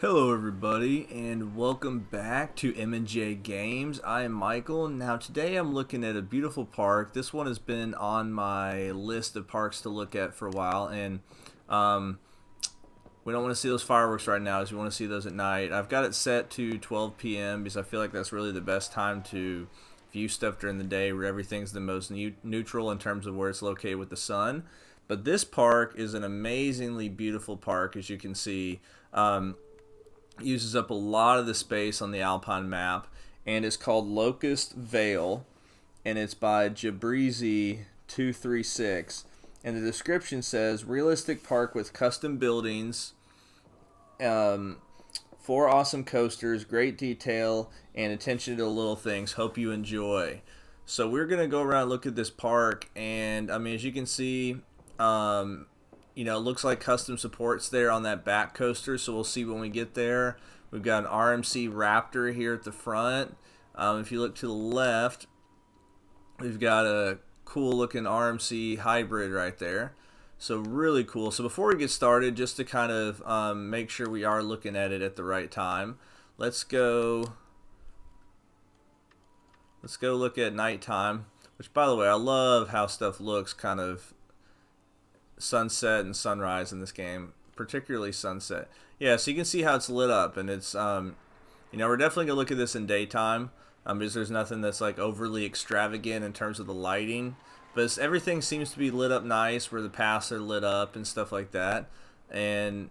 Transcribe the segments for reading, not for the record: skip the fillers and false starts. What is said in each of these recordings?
Hello everybody and welcome back to M&J Games. I am Michael. Now today I'm looking at a beautiful park. This one has been on my list of parks to look at for a while, and we don't want to see those fireworks right now, as we want to see those at night. I've got it set to 12 p.m. because I feel like that's really the best time to view stuff during the day, where everything's the most neutral in terms of where it's located with the sun. But this park is an amazingly beautiful park, as you can see. Uses up a lot of the space on the Alpine map, and it's called Locust Vale, and it's by Jabrizi236, and the description says realistic park with custom buildings, 4 awesome coasters, great detail, and attention to the little things. Hope you enjoy. So we're gonna go around and look at this park, and I mean, as you can see, it looks like custom supports there on that back coaster, so we'll see when we get there. We've got an Rmc Raptor here at the front. If you look to the left, we've got a cool looking Rmc hybrid right there. So really cool. So before we get started, just to kind of make sure we are looking at it at the right time, let's go look at nighttime, which, by the way, I love how stuff looks kind of sunset and sunrise in this game, particularly sunset. Yeah, so you can see how it's lit up, and it's we're definitely gonna look at this in daytime, because there's nothing that's like overly extravagant in terms of the lighting, but everything seems to be lit up nice, where the paths are lit up and stuff like that. And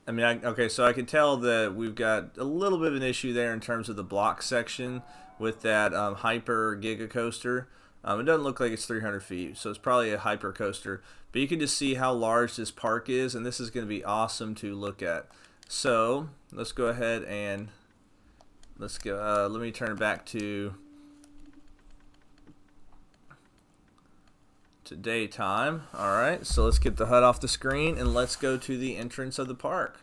I mean, okay, so I can tell that we've got a little bit of an issue there in terms of the block section with that hyper giga coaster. It doesn't look like it's 300 feet, so it's probably a hyper coaster. But you can just see how large this park is, and this is going to be awesome to look at. So let's go ahead and let me turn it back to daytime. All right, so let's get the HUD off the screen, and let's go to the entrance of the park.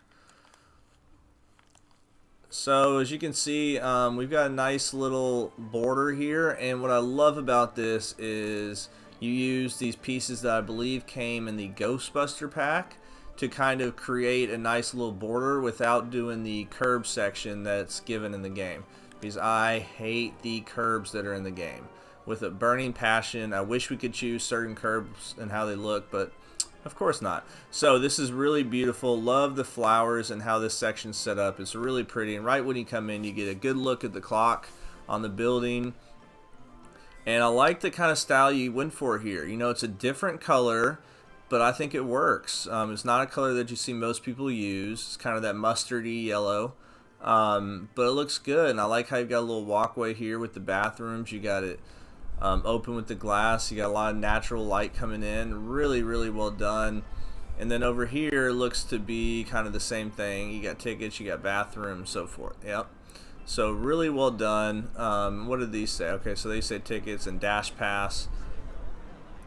So as you can see, we've got a nice little border here, and what I love about this is you use these pieces that I believe came in the Ghostbuster pack to kind of create a nice little border without doing the curb section that's given in the game, because I hate the curbs that are in the game with a burning passion. I wish we could choose certain curbs and how they look, but of course not. So this is really beautiful. Love the flowers and how this section's set up. It's really pretty, and right when you come in, you get a good look at the clock on the building. And I like the kind of style you went for here. It's a different color, but I think it works. It's not a color that you see most people use. It's kind of that mustardy yellow, but it looks good. And I like how you've got a little walkway here with the bathrooms. You got it open with the glass. You got a lot of natural light coming in. Really, really well done. And then over here looks to be kind of the same thing. You got tickets, you got bathrooms, so forth. Yep. So really well done. What did these say? Okay, so they say tickets and dash pass.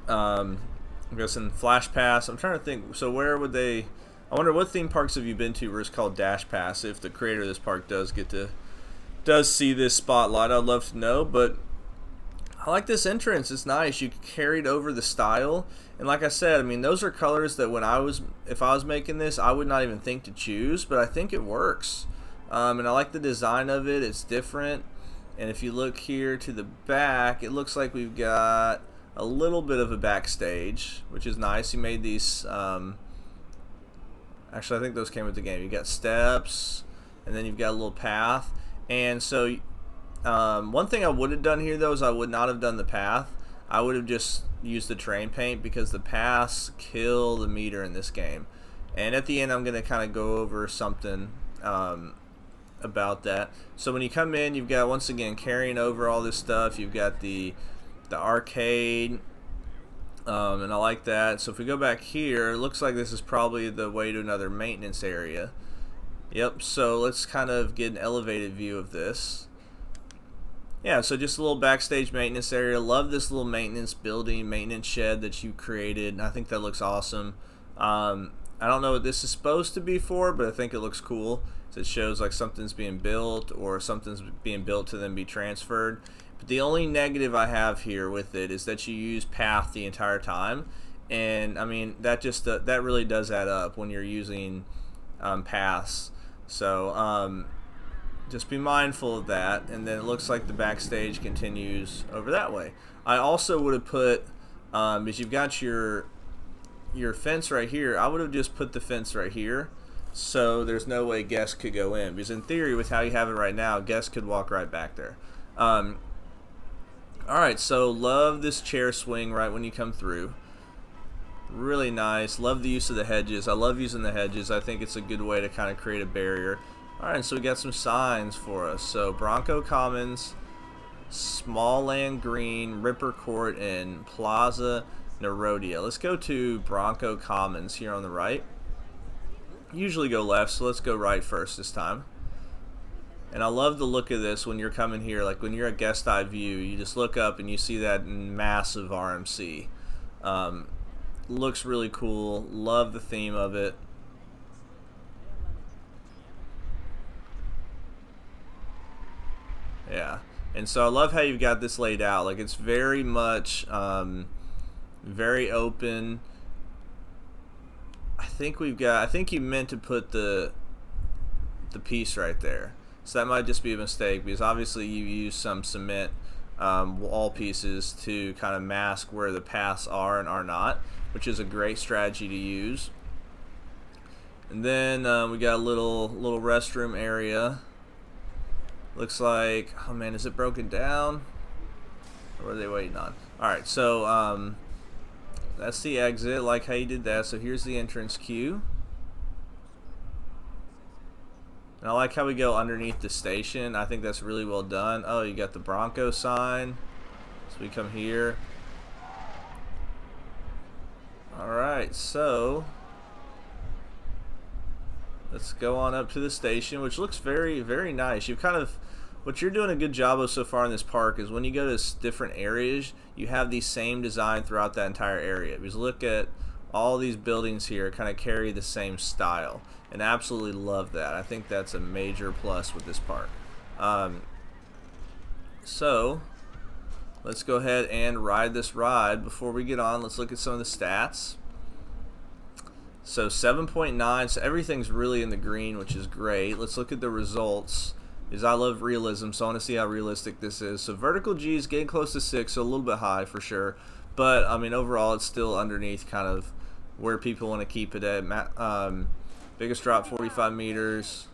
I guess in flash pass. I'm trying to think. So where would they? I wonder what theme parks have you been to where it's called dash pass? If the creator of this park does see this spotlight, I'd love to know. But I like this entrance. It's nice. You carried over the style, and like I said, I mean, those are colors that if I was making this, I would not even think to choose, but I think it works. And I like the design of it. It's different. And if you look here to the back, it looks like we've got a little bit of a backstage, which is nice. You made these. Actually, I think those came with the game. You got steps, and then you've got a little path. And so one thing I would have done here, though, is I would not have done the path. I would have just used the terrain paint, because the paths kill the meter in this game. And at the end, I'm going to kind of go over something about that. So when you come in, you've got, once again, carrying over all this stuff. You've got the arcade, and I like that. So if we go back here, it looks like this is probably the way to another maintenance area. Yep, so let's kind of get an elevated view of this. Yeah, so just a little backstage maintenance area. Love this little maintenance building, maintenance shed that you created. I think that looks awesome. I don't know what this is supposed to be for, but I think it looks cool. So it shows like something's being built, or something's being built to then be transferred. But the only negative I have here with it is that you use path the entire time, and I mean that really does add up when you're using paths. So just be mindful of that. And then it looks like the backstage continues over that way. I also would have put, because you've got your fence right here, I would have just put the fence right here, so there's no way guests could go in. Because in theory, with how you have it right now, guests could walk right back there. Alright, so love this chair swing right when you come through. Really nice. Love the use of the hedges. I love using the hedges. I think it's a good way to kind of create a barrier. Alright, so we got some signs for us. So Bronco Commons, Small Land Green, Ripper Court, and Plaza Narodia. Let's go to Bronco Commons here on the right. Usually go left, so let's go right first this time. And I love the look of this when you're coming here. Like when you're at guest eye view, you just look up and you see that massive RMC. Looks really cool. Love the theme of it. Yeah. And so I love how you've got this laid out. Like it's very much very open. I think you meant to put the piece right there. So that might just be a mistake, because obviously you use some cement wall pieces to kind of mask where the paths are and are not, which is a great strategy to use. And then we got a little restroom area. Looks like, oh man, is it broken down? Or what are they waiting on? Alright, so that's the exit. Like how you did that. So here's the entrance queue. And I like how we go underneath the station. I think that's really well done. Oh, you got the Bronco sign. So we come here. Alright, so let's go on up to the station, which looks very, very nice. You've kind of, what you're doing a good job of so far in this park is when you go to different areas, you have the same design throughout that entire area. Because look at all these buildings here kind of carry the same style, and absolutely love that. I think that's a major plus with this park. So let's go ahead and ride this ride. Before we get on, let's look at some of the stats. So 7.9, so everything's really in the green, which is great. Let's look at the results, because I love realism, so I want to see how realistic this is. So vertical G is getting close to 6, so a little bit high for sure. But, I mean, overall, it's still underneath kind of where people want to keep it at. Biggest drop, 45 meters.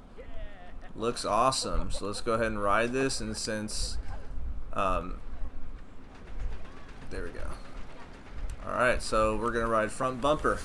Looks awesome. So let's go ahead and ride this. And since, there we go. All right, so we're going to ride front bumper.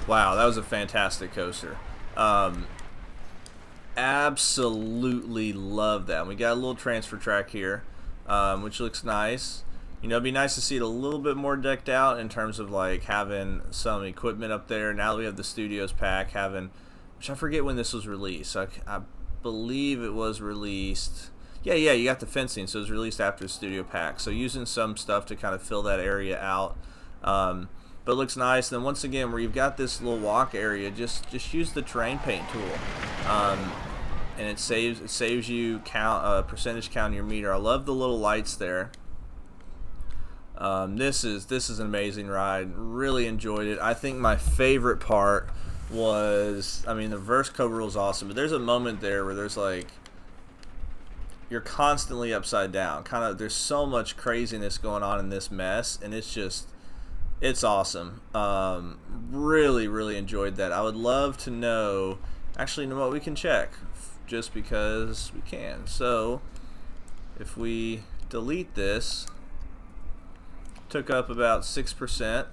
Wow, that was a fantastic coaster. Absolutely love that. We got a little transfer track here, which looks nice. You know, it'd be nice to see it a little bit more decked out in terms of like having some equipment up there. Now that we have the Studios pack, which I forget when this was released. I believe it was released. Yeah, you got the fencing, so it was released after the Studio pack. So using some stuff to kind of fill that area out. But it looks nice. And then once again, where you've got this little walk area, just use the terrain paint tool, and it saves you percentage count in your meter. I love the little lights there. This is an amazing ride. Really enjoyed it. I think my favorite part was, I mean, the verse cover is awesome, but there's a moment there where there's like, you're constantly upside down. There's so much craziness going on in this mess, and it's awesome. Really enjoyed that. I would love to know, actually, you know what, we can check just because we can. So if we delete this, took up about 6%.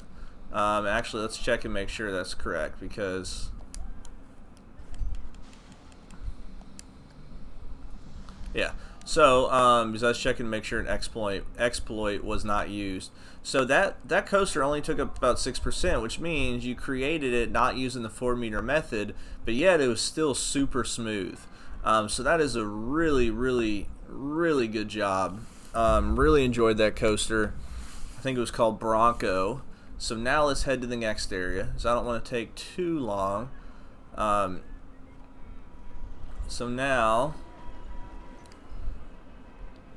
Actually, let's check and make sure that's correct, because yeah. So because I was checking to make sure an exploit was not used. So that coaster only took up about 6%, which means you created it not using the 4-meter method, but yet it was still super smooth. So that is a really, really, really good job. Really enjoyed that coaster. I think it was called Bronco. So now let's head to the next area, because I don't want to take too long. So now,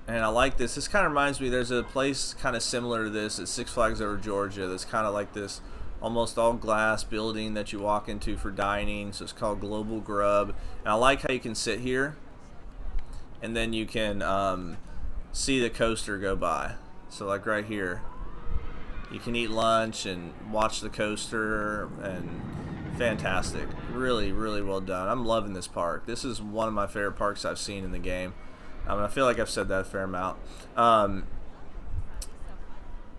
and I like this. This kind of reminds me, there's a place kind of similar to this at Six Flags Over Georgia that's kind of like this almost all glass building that you walk into for dining. So it's called Global Grub. And I like how you can sit here and then you can see the coaster go by. So like right here, you can eat lunch and watch the coaster, and fantastic. Really, really well done. I'm loving this park. This is one of my favorite parks I've seen in the game. I feel like I've said that a fair amount.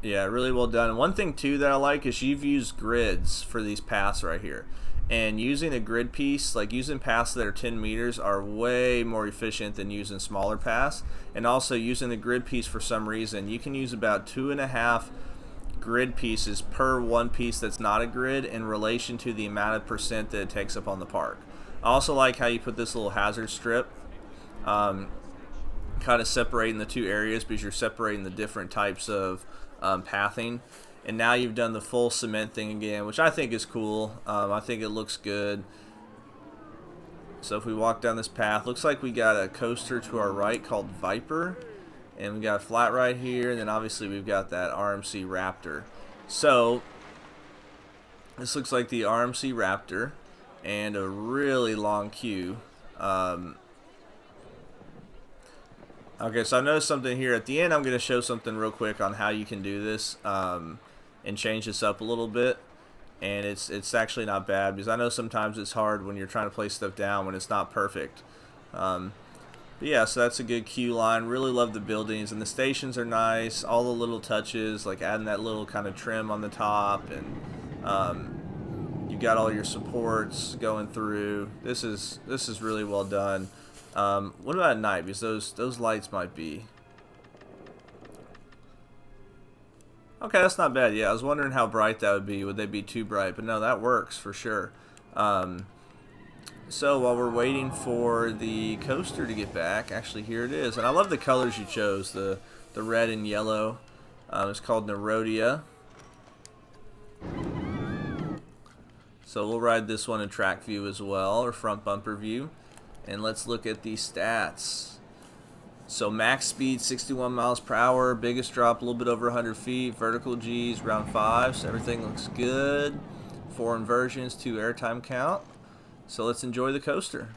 Yeah, really well done. And one thing too that I like is you've used grids for these paths right here. And using a grid piece, like using paths that are 10 meters, are way more efficient than using smaller paths. And also using the grid piece, for some reason, you can use about 2.5 grid pieces per one piece that's not a grid in relation to the amount of percent that it takes up on the park. I also like how you put this little hazard strip, kind of separating the two areas, because you're separating the different types of pathing. And now you've done the full cement thing again, which I think is cool. I think it looks good. So if we walk down this path, looks like we got a coaster to our right called Viper, and we got a flat right here, and then obviously we've got that Rmc Raptor. So this looks like the Rmc Raptor, and a really long queue. Okay, so I noticed something here. At the end, I'm going to show something real quick on how you can do this and change this up a little bit. And it's actually not bad, because I know sometimes it's hard when you're trying to place stuff down when it's not perfect. But yeah, so that's a good queue line. Really love the buildings, and the stations are nice. All the little touches, like adding that little kind of trim on the top, and you got all your supports going through. This is really well done. What about at night? Because those lights might be... Okay, that's not bad. Yeah, I was wondering how bright that would be. Would they be too bright? But no, that works for sure. So while we're waiting for the coaster to get back, actually here it is. And I love the colors you chose, the red and yellow. It's called Nerodia. So we'll ride this one in track view as well, or front bumper view. And let's look at the stats. So max speed 61 miles per hour, biggest drop a little bit over 100 feet, vertical G's around 5, so everything looks good. 4 inversions, 2 airtime count. So let's enjoy the coaster.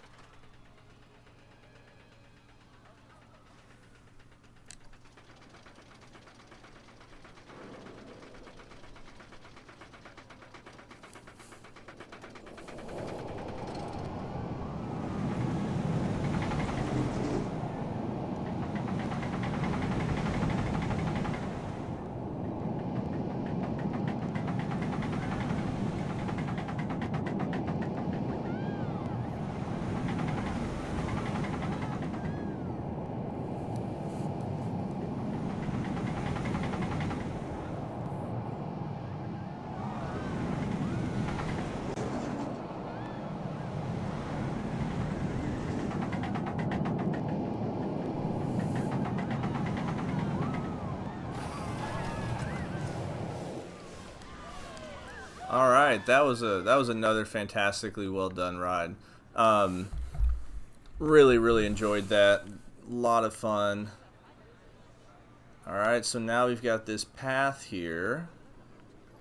All right, that was another fantastically well done ride. Really enjoyed that. A lot of fun. All right, so now we've got this path here,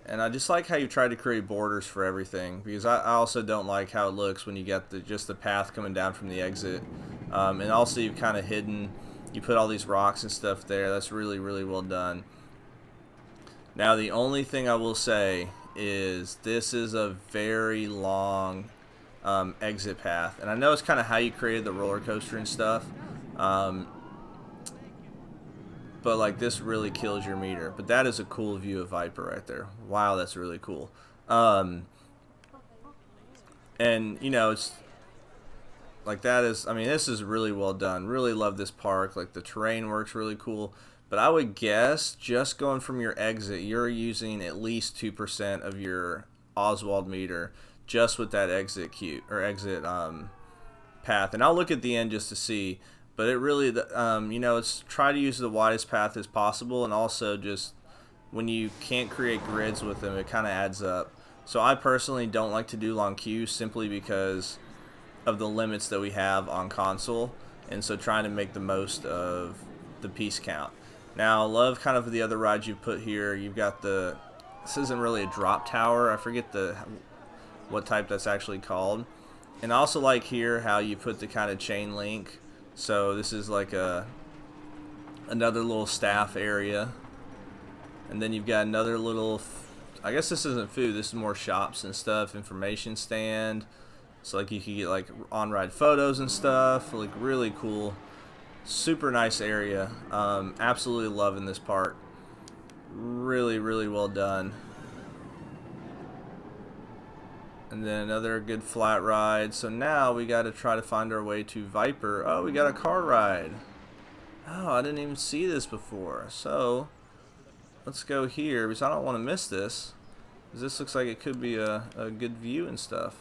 and I just like how you try to create borders for everything, because I also don't like how it looks when you get just the path coming down from the exit. And also you've kind of hidden, you put all these rocks and stuff there. That's really well done. Now the only thing I will say is this is a very long exit path, and I know it's kind of how you created the roller coaster and stuff, but like this really kills your meter. But that is a cool view of Viper right there. Wow, that's really cool. And you know, it's like that is, I mean, this is really well done. Really love this park. Like the terrain works really cool. But I would guess just going from your exit, you're using at least 2% of your Oswald meter just with that exit queue or exit path. And I'll look at the end just to see. But it really, you know, it's try to use the widest path as possible, and also just when you can't create grids with them, it kind of adds up. So I personally don't like to do long queues simply because of the limits that we have on console, and so trying to make the most of the piece count. Now, I love kind of the other rides you put here. You've got the, this isn't really a drop tower. I forget what type that's actually called. And I also like here how you put the kind of chain link. So this is like another little staff area, and then you've got another little, I guess this isn't food, this is more shops and stuff, information stand. So like you can get like on-ride photos and stuff, like really cool, super nice area. Absolutely loving this park. Really, really well done. And then another good flat ride. So now we got to try to find our way to Viper. Oh, we got a car ride. Oh, I didn't even see this before. So let's go here because I don't want to miss this. Because this looks like it could be a good view and stuff.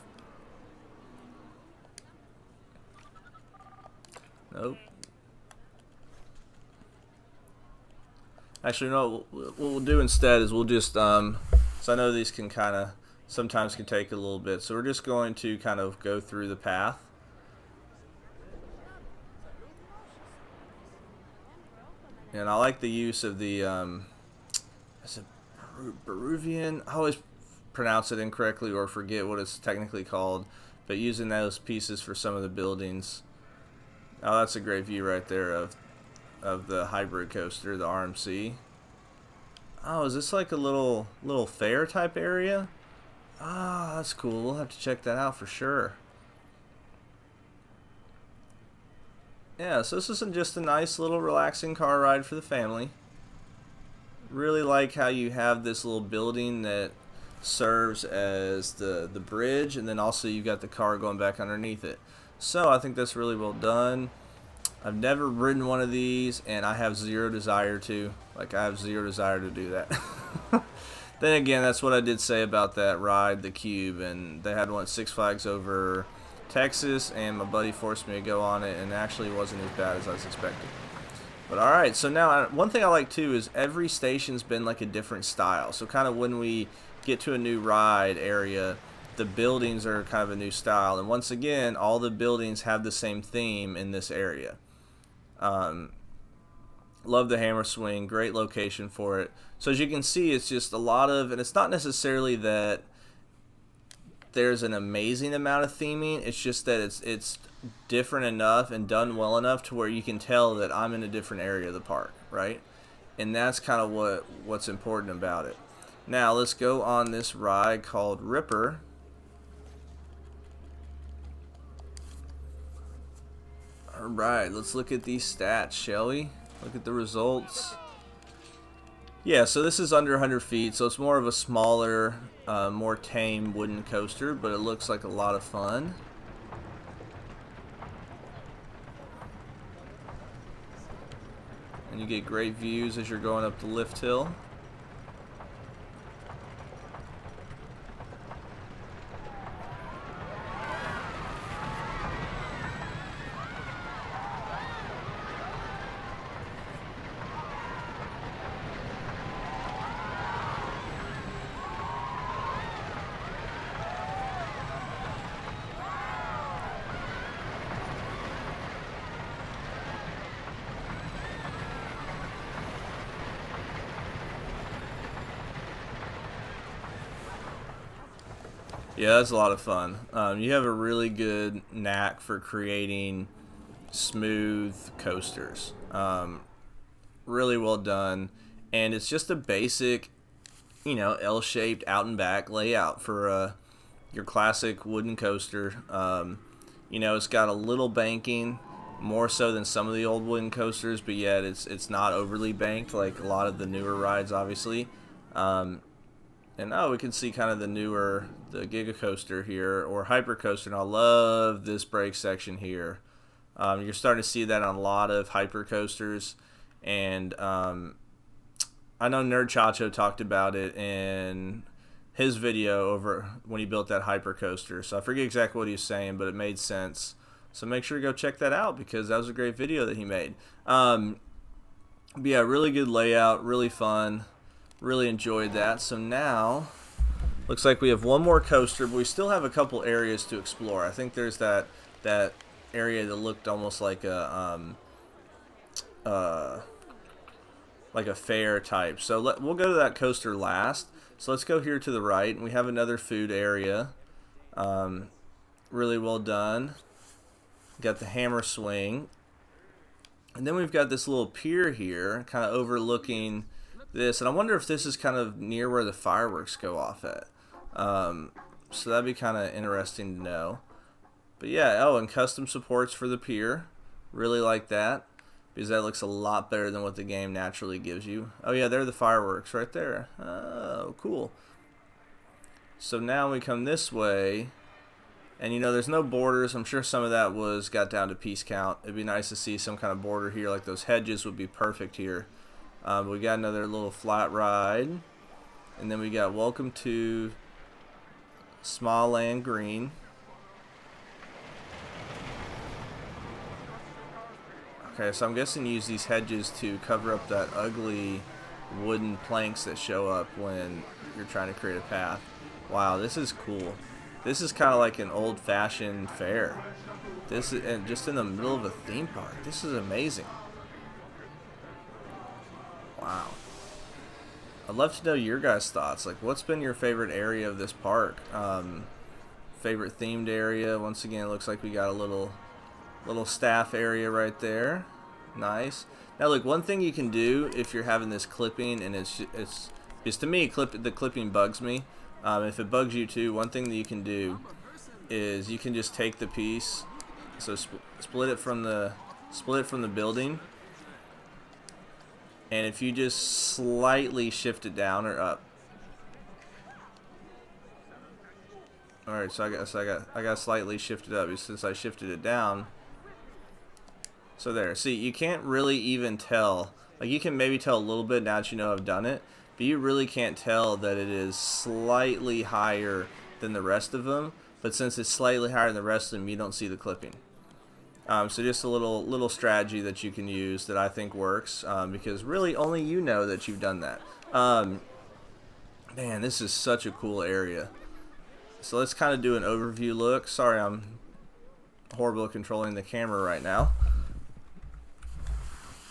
Nope. Actually, no. What we'll do instead is we'll just, so I know these can kind of, sometimes can take a little bit. So we're just going to kind of go through the path. And I like the use of the, is it Peruvian? I always pronounce it incorrectly or forget what it's technically called. But using those pieces for some of the buildings. Oh, that's a great view right there of the hybrid coaster, the RMC. Oh, is this like a little fair type area? Ah, that's cool. We'll have to check that out for sure. Yeah, so this isn't just a nice little relaxing car ride for the family. Really like how you have this little building that serves as the bridge, and then also you've got the car going back underneath it. So I think that's really well done. I've never ridden one of these, and I have zero desire to. Like, I have zero desire to do that. Then again, that's what I did say about that ride, the Cube, and they had one at Six Flags over Texas, and my buddy forced me to go on it, and it actually wasn't as bad as I was expecting. But alright, so now, one thing I like too is every station's been like a different style. So kind of when we get to a new ride area, the buildings are kind of a new style. And once again, all the buildings have the same theme in this area. Love the hammer swing, great location for it. So as you can see, it's just a lot of, and it's not necessarily that there's an amazing amount of theming, it's just that it's different enough and done well enough to where you can tell that I'm in a different area of the park, right? And that's kind of what's important about it. Now let's go on this ride called Ripper. Alright, let's look at these stats, shall we? Look at the results. Yeah, so this is under 100 feet, so it's more of a smaller, more tame wooden coaster, but it looks like a lot of fun. And you get great views as you're going up the lift hill. Yeah, that's a lot of fun. You have a really good knack for creating smooth coasters. Really well done. And it's just a basic, you know, L-shaped out and back layout for your classic wooden coaster. You know, it's got a little banking. more so than some of the old wooden coasters, but yet it's not overly banked like a lot of the newer rides, obviously. And we can see kind of the Giga Coaster here, or Hyper Coaster, and I love this brake section here. You're starting to see that on a lot of Hyper Coasters, and I know Nerd Chacho talked about it in his video over when he built that Hyper Coaster, so I forget exactly what he was saying, but it made sense. So make sure to go check that out because that was a great video that he made. But yeah, really good layout, really fun. Really enjoyed that. So now, looks like we have one more coaster, but we still have a couple areas to explore. I think there's that area that looked almost like a fair type. So we'll go to that coaster last. So let's go here to the right, and we have another food area. Really well done. Got the hammer swing, and then we've got this little pier here, kind of overlooking this, and I wonder if this is kind of near where the fireworks go off at. So that'd be kind of interesting to know. But yeah, and custom supports for the pier. Really like that because that looks a lot better than what the game naturally gives you. Oh yeah, there are the fireworks right there. Oh, cool. So now we come this way, and you know there's no borders. I'm sure some of that got down to piece count. It'd be nice to see some kind of border here, like those hedges would be perfect here. We got another little flat ride, and then we got Welcome to Smileland Green. Okay, so I'm guessing you use these hedges to cover up that ugly wooden planks that show up when you're trying to create a path. Wow, this is cool. This is kind of like an old-fashioned fair. This is and just in the middle of a theme park. This is amazing. Wow. I'd love to know your guys' thoughts. Like, what's been your favorite area of this park? Favorite themed area? Once again, it looks like we got a little staff area right there. Nice. Now, look, one thing you can do if you're having this clipping, and it's to me, the clipping bugs me. If it bugs you too, one thing that you can do is you can just take the piece, so split it from the building. And if you just slightly shift it down or up. Alright, so I got slightly shifted up since I shifted it down. So there. See, you can't really even tell. Like, you can maybe tell a little bit now that you know I've done it, but you really can't tell that it is slightly higher than the rest of them. But since it's slightly higher than the rest of them, you don't see the clipping. So just a little strategy that you can use that I think works, because really only you know that you've done that. Man, this is such a cool area. So let's kind of do an overview look. Sorry, I'm horrible at controlling the camera right now.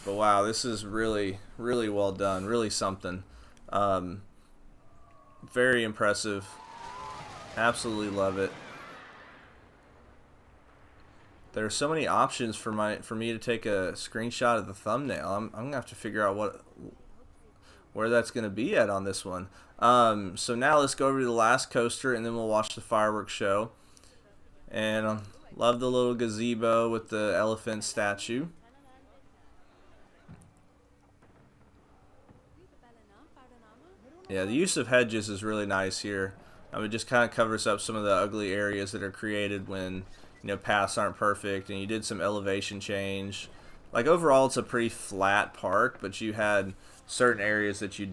But wow, this is really, really well done. Really something. Very impressive. Absolutely love it. There are so many options for me to take a screenshot of the thumbnail. I'm gonna have to figure out where that's gonna be at on this one. So now let's go over to the last coaster, and then we'll watch the fireworks show. And love the little gazebo with the elephant statue. Yeah, the use of hedges is really nice here. It just kind of covers up some of the ugly areas that are created when paths aren't perfect, and you did some elevation change. Like, overall it's a pretty flat park, but you had certain areas that you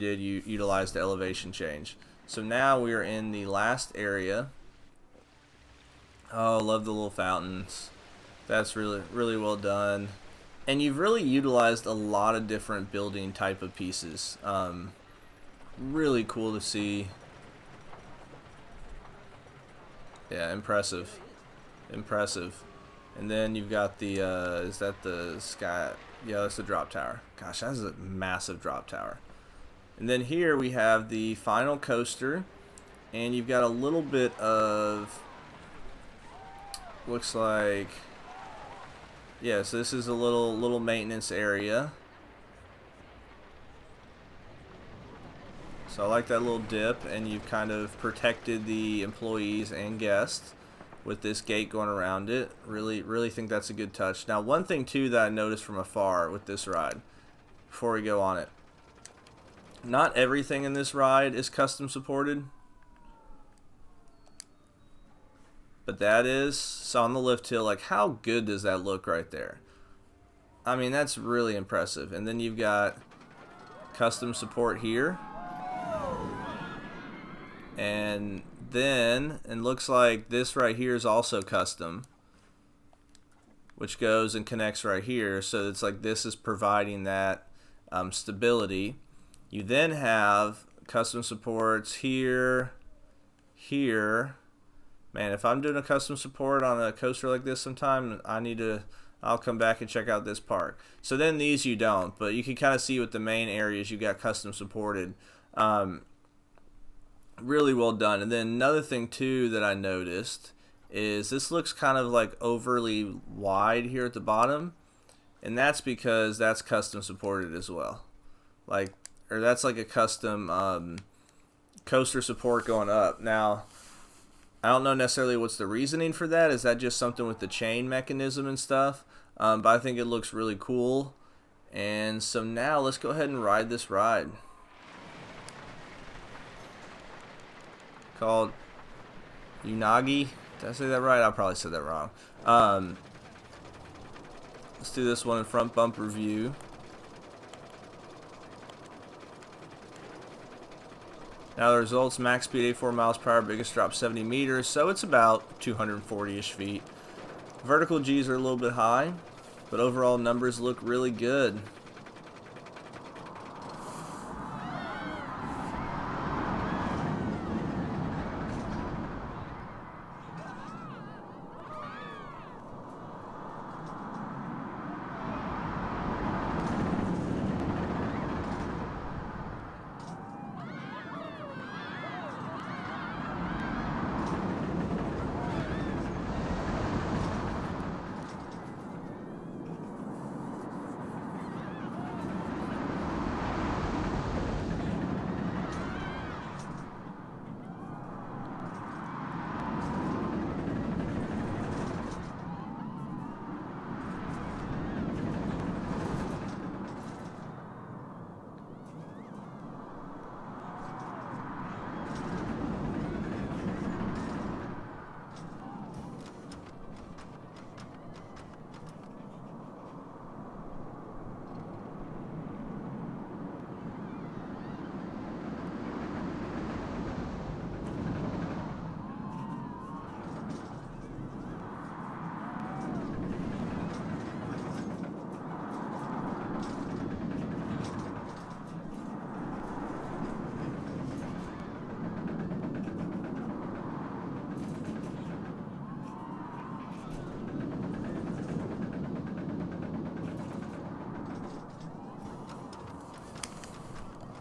utilized the elevation change. So now we are in the last area. Oh, love the little fountains. That's really, really well done. And you've really utilized a lot of different building type of pieces. Really cool to see. Yeah, impressive. Impressive. And then you've got the, is that the sky? Yeah, that's the drop tower. Gosh, that's a massive drop tower. And then here we have the final coaster, and you've got a little bit of, looks like, yeah, so this is a little maintenance area. So I like that little dip, and you've kind of protected the employees and guests. with this gate going around it. Really think that's a good touch. Now, one thing too that I noticed from afar with this ride, before we go on it, not everything in this ride is custom supported, but that is. So on the lift hill, like, how good does that look right there? I mean, that's really impressive. And then you've got custom support here, and then it looks like this right here is also custom, which goes and connects right here. So it's like this is providing that stability. You then have custom supports here, here. Man, if I'm doing a custom support on a coaster like this sometime, I'll come back and check out this park. So then these you don't, but you can kind of see with the main areas you got custom supported. Really well done. And then another thing too that I noticed is this looks kind of like overly wide here at the bottom, and that's because that's custom supported as well. Like, or that's like a custom coaster support going up. Now, I don't know necessarily what's the reasoning for that. Is that just something with the chain mechanism and stuff? But I think it looks really cool. And so now let's go ahead and ride this ride. Called Unagi. Did I say that right? I probably said that wrong. Let's do this one in front bumper view. Now the results: max speed 84 miles per hour, biggest drop 70 meters, so it's about 240-ish feet. Vertical G's are a little bit high, but overall numbers look really good.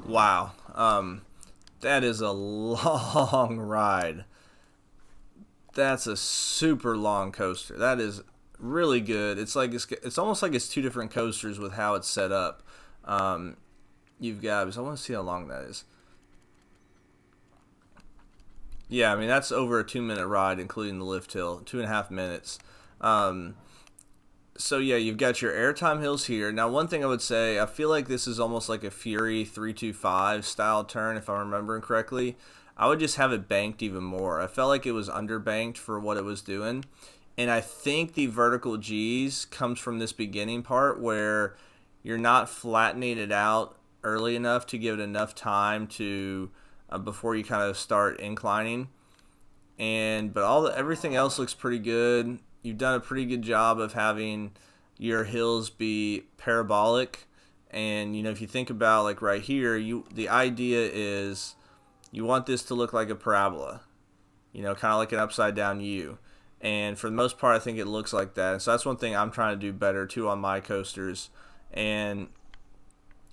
Wow, that is a long ride. That's a super long coaster. That is really good. It's like it's almost like it's two different coasters with how it's set up. You've got, I want to see how long that is. Yeah, I mean that's over a 2-minute ride, including the lift hill, 2.5 minutes. So yeah, you've got your airtime hills here. Now, one thing I would say, I feel like this is almost like a Fury 325 style turn, if I'm remembering correctly. I would just have it banked even more. I felt like it was underbanked for what it was doing. And I think the vertical G's comes from this beginning part where you're not flattening it out early enough to give it enough time to before you kind of start inclining. But everything else looks pretty good. You've done a pretty good job of having your hills be parabolic, and you know, if you think about like right here, the idea is you want this to look like a parabola, you know, kind of like an upside down U, and for the most part I think it looks like that. And so that's one thing I'm trying to do better too on my coasters, and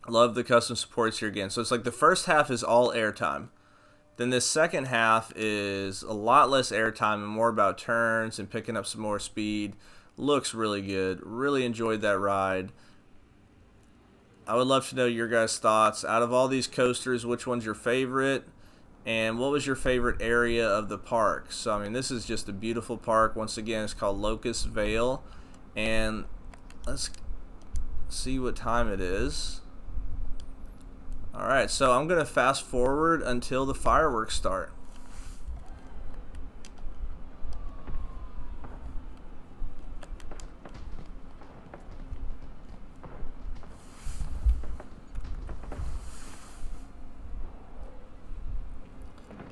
love the custom supports here again. So it's like the first half is all airtime. Then this second half is a lot less airtime and more about turns and picking up some more speed. Looks really good. Really enjoyed that ride. I would love to know your guys' thoughts. Out of all these coasters, which one's your favorite? and what was your favorite area of the park. So I mean, this is just a beautiful park. Once again, it's called Locust Vale, and let's see what time it is. Alright, so I'm gonna fast forward until the fireworks start.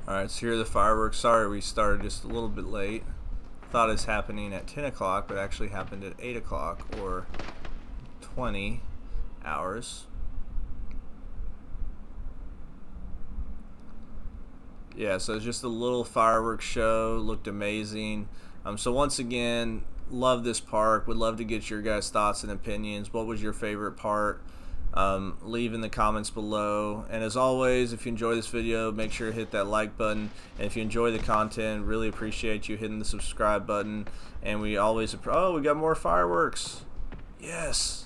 Alright, so here are the fireworks. Sorry we started just a little bit late. Thought it was happening at 10 o'clock, but actually happened at 8 o'clock, or 20 hours. Yeah, so it's just a little fireworks show. Looked amazing. So once again, love this park. Would love to get your guys' thoughts and opinions. What was your favorite part? Leave in the comments below, and as always, if you enjoy this video, make sure to hit that like button, and if you enjoy the content, really appreciate you hitting the subscribe button. And we always oh, we got more fireworks. Yes,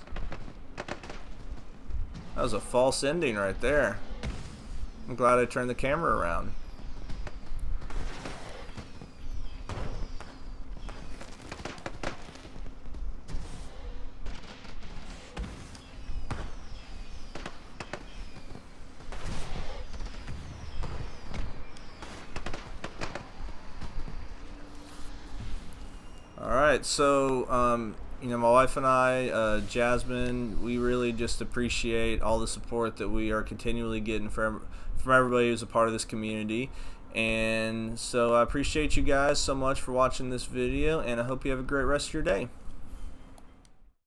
that was a false ending right there. I'm glad I turned the camera around. Alright, so you know, my wife and I, Jasmine, we really just appreciate all the support that we are continually getting from everybody who's a part of this community. And so I appreciate you guys so much for watching this video, and I hope you have a great rest of your day.